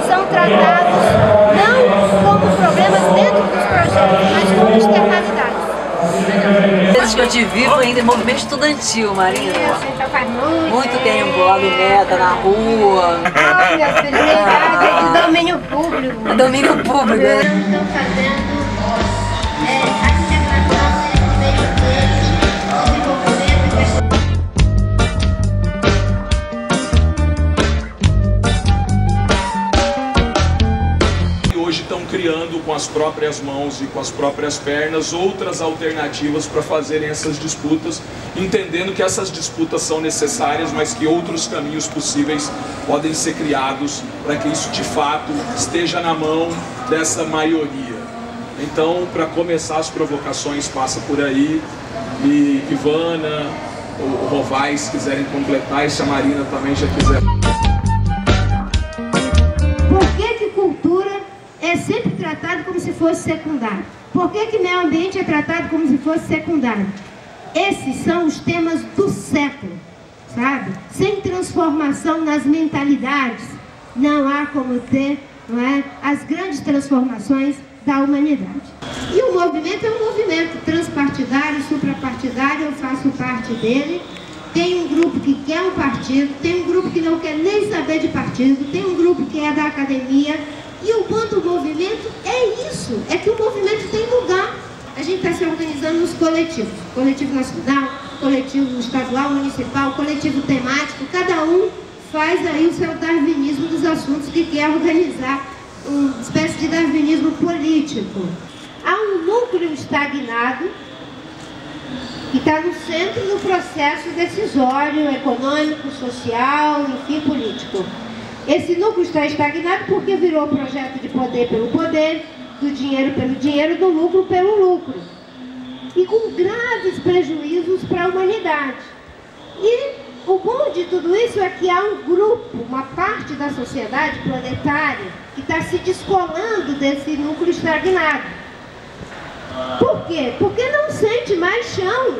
são tratados não como problemas dentro dos projetos, mas como externalidades. Desde que eu te vivo ainda em movimento estudantil, Marina. Muito tempo lá no Meta, na rua. Olha, felicidade é de domínio público. É domínio público, né? Estão fazendo a integração entre meio ambiente, desenvolvimento e hoje estão criando com as próprias mãos e com as próprias pernas outras alternativas para fazerem essas disputas, entendendo que essas disputas são necessárias, mas que outros caminhos possíveis podem ser criados para que isso de fato esteja na mão dessa maioria. Então, para começar, as provocações passam por aí, e Ivana, o Rovai, se quiserem completar, e se a Marina também já quiser. Por que cultura é sempre tratado como se fosse secundário? Por que meio ambiente é tratado como se fosse secundário? Esses são os temas do século, sabe? Sem transformação nas mentalidades, não há como ter, não é, as grandes transformações da humanidade. E o movimento é um movimento transpartidário, suprapartidário, eu faço parte dele. Tem um grupo que quer um partido, tem um grupo que não quer nem saber de partido, tem um grupo que é da academia. E o quanto movimento é isso, é que o movimento tem lugar. A gente está se organizando nos coletivos, coletivo nacional, coletivo estadual, municipal, coletivo temático, cada um faz aí o seu darwinismo dos assuntos que quer organizar, uma espécie de darwinismo político. Há um núcleo estagnado que está no centro do processo decisório, econômico, social, enfim, político. Esse núcleo está estagnado porque virou projeto de poder pelo poder, do dinheiro pelo dinheiro, do lucro pelo lucro. E com graves prejuízos para a humanidade. E o bom de tudo isso é que há um grupo, uma parte da sociedade planetária, que está se descolando desse núcleo estagnado. Por quê? Porque não sente mais chão.